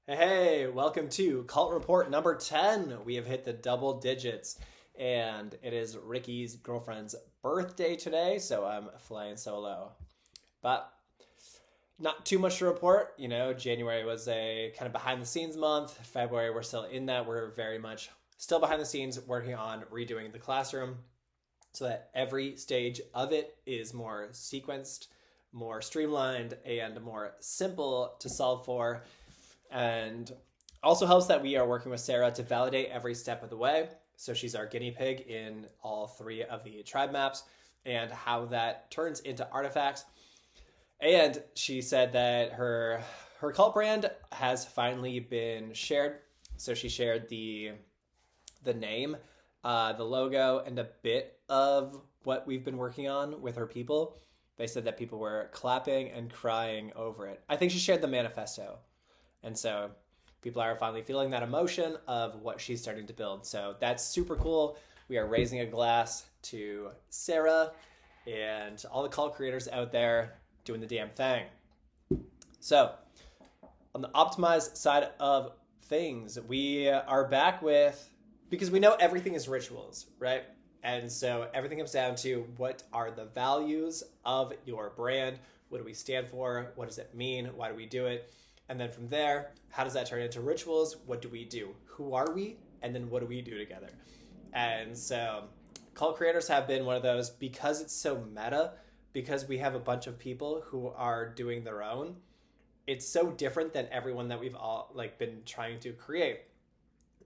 Hey, welcome to Cult Report number 10. We have hit the double digits, and it is Ricky's girlfriend's birthday today, so I'm flying solo. But not too much to report. January was a kind of behind the scenes month. February, we're still in that. We're very much still behind the scenes working on redoing the classroom so that every stage of it is more sequenced, more streamlined, and more simple to solve for. And also helps that we are working with Sarah to validate every step of the way. So she's our guinea pig in all three of the tribe maps and how that turns into artifacts. And she said that her cult brand has finally been shared. So she shared the name, the logo, and a bit of what we've been working on with her people. They said that people were clapping and crying over it. I think she shared the manifesto. And so people are finally feeling that emotion of what she's starting to build. So that's super cool. We are raising a glass to Sarah and all the cult creators out there doing the damn thing. So on the optimized side of things, we are back with, because we know everything is rituals, right? And so everything comes down to what are the values of your brand? What do we stand for? What does it mean? Why do we do it? And then from there, how does that turn into rituals? What do we do? Who are we? And then what do we do together? And so cult creators have been one of those, because it's so meta, because we have a bunch of people who are doing their own. It's so different than everyone that we've all been trying to create.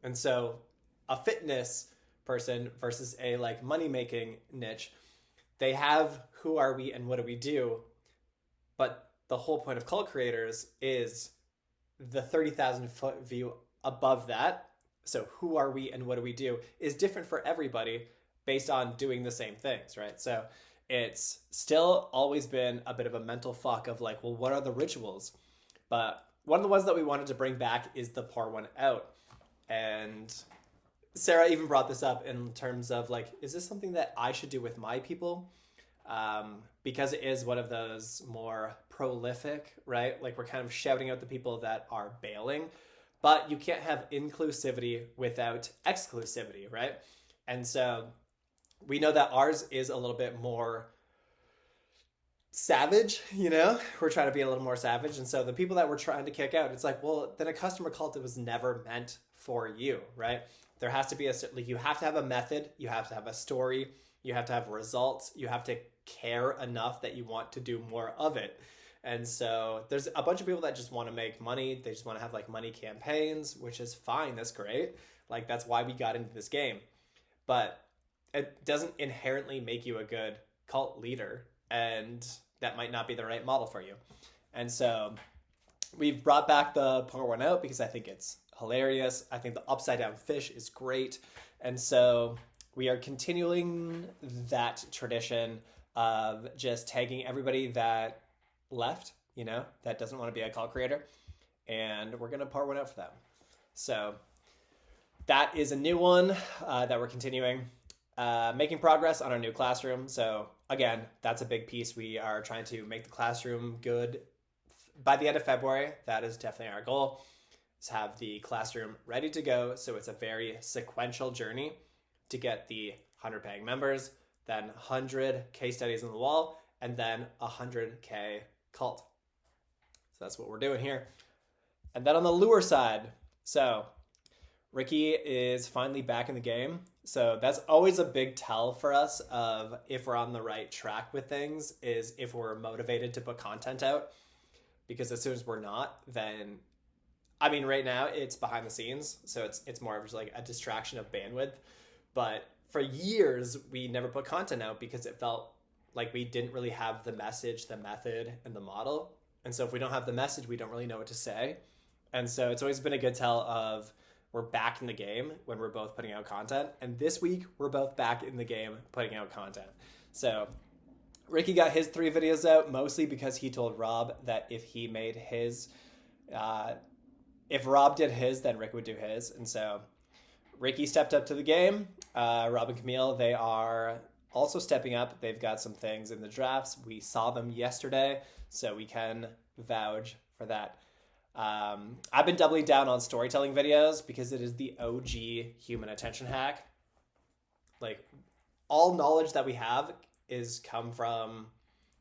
And so a fitness person versus a money-making niche, they have who are we and what do we do, but the whole point of cult creators is the 30,000 foot view above that. So who are we and what do we do is different for everybody based on doing the same things, right? So it's still always been a bit of a mental fuck of well, what are the rituals? But one of the ones that we wanted to bring back is the pour one out. And Sarah even brought this up in terms of is this something that I should do with my people? Because it is one of those more prolific, right? We're kind of shouting out the people that are bailing, but you can't have inclusivity without exclusivity, right? And so we know that ours is a little bit more savage, we're trying to be a little more savage. And so the people that we're trying to kick out, it's well, then a customer cult, it was never meant for you, right? There has to be you have to have a method, you have to have a story, you have to have results, you have to care enough that you want to do more of it. And so there's a bunch of people that just want to make money. They just want to have money campaigns, which is fine. That's great. That's why we got into this game. But it doesn't inherently make you a good cult leader. And that might not be the right model for you. And so we've brought back the pour one out because I think it's hilarious. I think the upside down fish is great. And so we are continuing that tradition of just tagging everybody that left, that doesn't want to be a cult creator. And we're going to pour one out for them. So that is a new one that we're continuing. Making progress on our new classroom. So again, that's a big piece. We are trying to make the classroom good by the end of February. That is definitely our goal, is have the classroom ready to go. So it's a very sequential journey to get the 100 paying members, then 100 case studies on the wall, and then 100K cult. So that's what we're doing here. And then on the lure side, so Ricky is finally back in the game. So that's always a big tell for us of if we're on the right track with things, is if we're motivated to put content out. Because as soon as we're not, then, right now it's behind the scenes. So it's more of just a distraction of bandwidth. But for years, we never put content out because it felt like we didn't really have the message, the method, and the model. And so if we don't have the message, we don't really know what to say. And so it's always been a good tell of we're back in the game when we're both putting out content. And this week, we're both back in the game putting out content. So Ricky got his 3 videos out, mostly because he told Rob that if he made his, if Rob did his, then Rick would do his. And so Ricky stepped up to the game. Rob and Camille, they are also stepping up. They've got some things in the drafts. We saw them yesterday, so we can vouch for that. I've been doubling down on storytelling videos because it is the OG human attention hack. Like, all knowledge that we have is come from,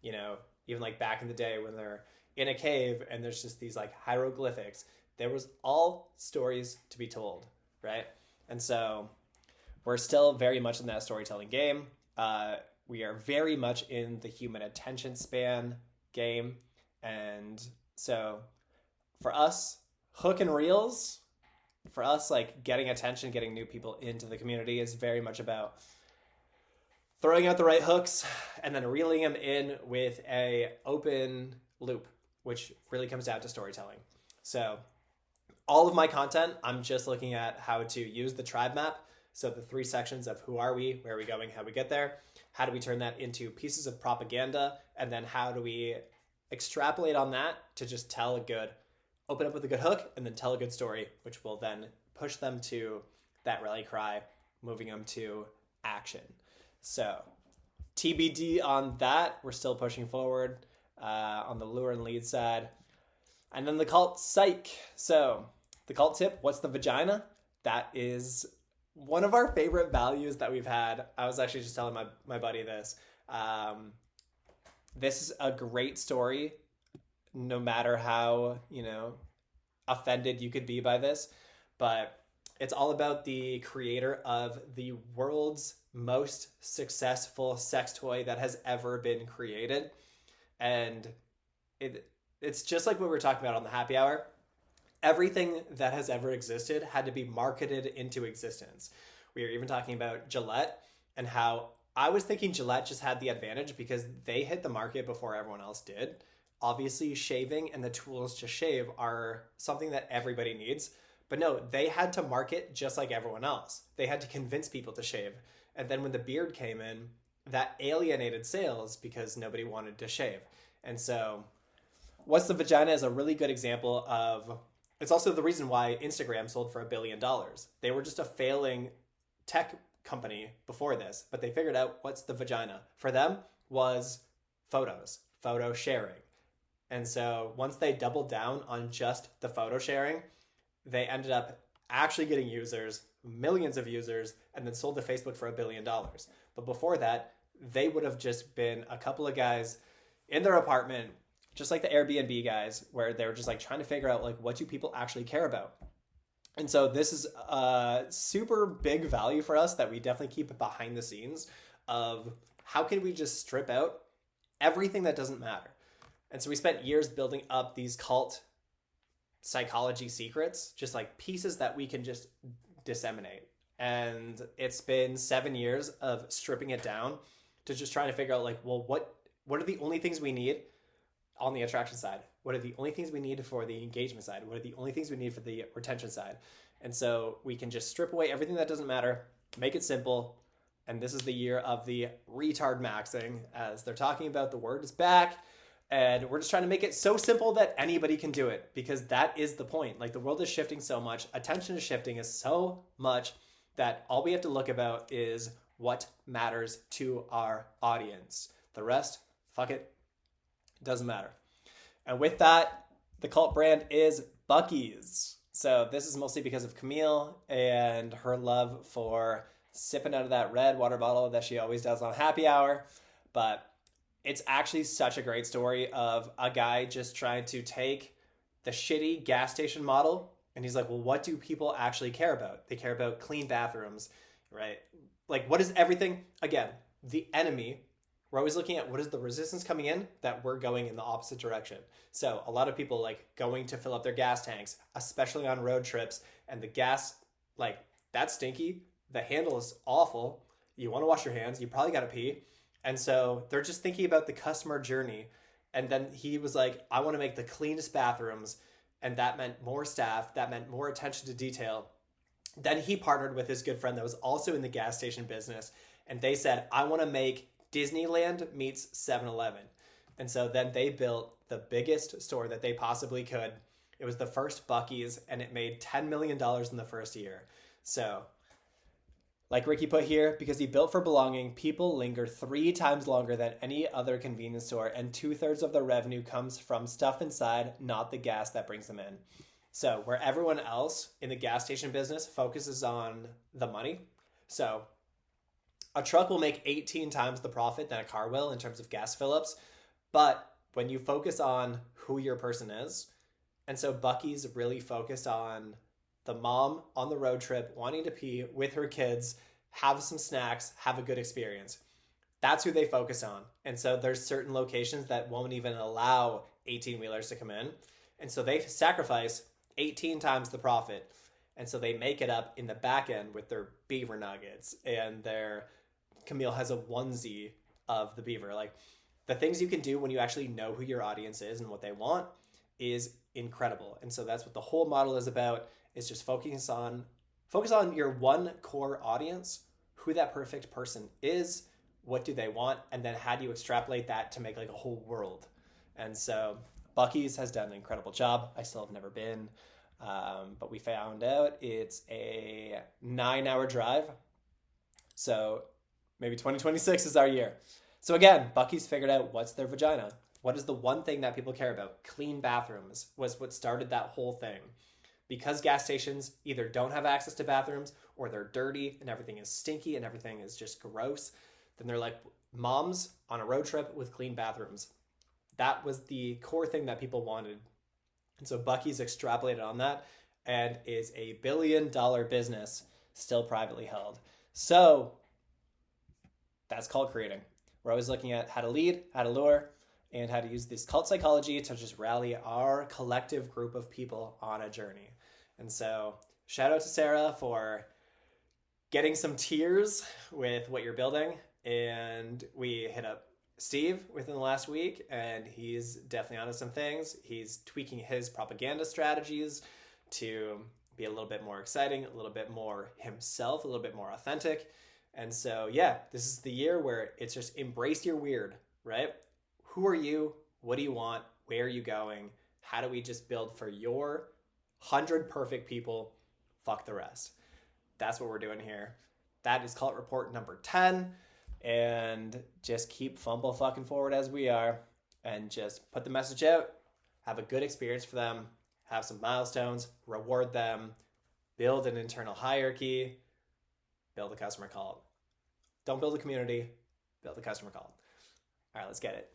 even like back in the day when they're in a cave and there's just these like hieroglyphics. There was all stories to be told, right? And so we're still very much in that storytelling game. We are very much in the human attention span game. And so for us, hook and reels, for us, like getting attention, getting new people into the community is very much about throwing out the right hooks and then reeling them in with a open loop, which really comes down to storytelling. So all of my content, I'm just looking at how to use the tribe map. So the 3 sections of who are we, where are we going, how we get there, how do we turn that into pieces of propaganda, and then how do we extrapolate on that to just open up with a good hook and then tell a good story, which will then push them to that rally cry, moving them to action. So TBD on that. We're still pushing forward on the lure and lead side. And then the cult psych. So the cult tip, what's the vagina? That is one of our favorite values that we've had. I was actually just telling my buddy this. This is a great story, no matter how, offended you could be by this. But it's all about the creator of the world's most successful sex toy that has ever been created. And it's just like what we were talking about on the happy hour. Everything that has ever existed had to be marketed into existence. We were even talking about Gillette and how I was thinking Gillette just had the advantage because they hit the market before everyone else did. Obviously, shaving and the tools to shave are something that everybody needs. But no, they had to market just like everyone else. They had to convince people to shave. And then when the beard came in, that alienated sales because nobody wanted to shave. And so What's the Vagina is a really good example of, it's also the reason why Instagram sold for $1 billion. They were just a failing tech company before this, but they figured out what's the vagina. For them was photo sharing. And so once they doubled down on just the photo sharing, they ended up actually getting users, millions of users, and then sold to Facebook for $1 billion. But before that, they would have just been a couple of guys in their apartment, just like the Airbnb guys, where they were just like trying to figure out like, what do people actually care about? And so this is a super big value for us that we definitely keep behind the scenes of how can we just strip out everything that doesn't matter. And so we spent years building up these cult psychology secrets, just like pieces that we can just disseminate. And it's been 7 years of stripping it down to just trying to figure out like, well, what are the only things we need on the attraction side? What are the only things we need for the engagement side? What are the only things we need for the retention side? And so we can just strip away everything that doesn't matter, make it simple. And this is the year of the retard maxing, as they're talking about. The word is back. And we're just trying to make it so simple that anybody can do it, because that is the point. Like, the world is shifting so much. Attention is shifting is so much that all we have to look about is what matters to our audience. The rest, fuck it, doesn't matter. And with that, the cult brand is Buc-ee's. So this is mostly because of Camille and her love for sipping out of that red water bottle that she always does on happy hour. But it's actually such a great story of a guy just trying to take the shitty gas station model, and he's like, well, what do people actually care about? They care about clean bathrooms, right? Like, what is everything? Again, the enemy. We're always looking at what is the resistance coming in, that we're going in the opposite direction. So a lot of people like going to fill up their gas tanks, especially on road trips, and the gas, like, that's stinky. The handle is awful. You want to wash your hands. You probably got to pee. And so they're just thinking about the customer journey. And then he was like, I want to make the cleanest bathrooms. And that meant more staff. That meant more attention to detail. Then he partnered with his good friend that was also in the gas station business. And they said, I want to make Disneyland meets 7-Eleven. And so then they built the biggest store that they possibly could. It was the first Buc-ee's, and it made $10 million in the first year. So Like Ricky put here, because he built for belonging, people linger 3 times longer than any other convenience store, and 2/3 of their revenue comes from stuff inside, not the gas that brings them in. So, where everyone else in the gas station business focuses on the money. So, a truck will make 18 times the profit than a car will in terms of gas fill ups. But when you focus on who your person is, and so Bucky's really focused on the mom on the road trip wanting to pee with her kids, have some snacks, have a good experience. That's who they focus on. And so there's certain locations that won't even allow 18 wheelers to come in. And so they sacrifice 18 times the profit. And so they make it up in the back end with their beaver nuggets, and their Camille has a onesie of the beaver. Like, the things you can do when you actually know who your audience is and what they want is incredible. And so that's what the whole model is about, is just focus on your one core audience, who that perfect person is, what do they want, and then how do you extrapolate that to make like a whole world. And so Bucky's has done an incredible job. I still have never been, but we found out it's a 9-hour drive. So maybe 2026 is our year. So again, Bucky's figured out what's their vagina. What is the one thing that people care about? Clean bathrooms was what started that whole thing. Because gas stations either don't have access to bathrooms, or they're dirty and everything is stinky and everything is just gross, then they're like, moms on a road trip with clean bathrooms. That was the core thing that people wanted. And so Bucky's extrapolated on that and is a $1 billion business, still privately held. So that's cult creating. We're always looking at how to lead, how to lure, and how to use this cult psychology to just rally our collective group of people on a journey. And so shout out to Sarah for getting some tears with what you're building. And we hit up Steve within the last week, and he's definitely onto some things. He's tweaking his propaganda strategies to be a little bit more exciting, a little bit more himself, a little bit more authentic. And so, yeah, this is the year where it's just embrace your weird, right? Who are you? What do you want? Where are you going? How do we just build for your 100 perfect people? Fuck the rest. That's what we're doing here. That is Cult Report number 10. And just keep fumble fucking forward as we are, and just put the message out. Have a good experience for them. Have some milestones. Reward them. Build an internal hierarchy. Build a customer cult. Don't build a community. Build a customer cult. All right, let's get it.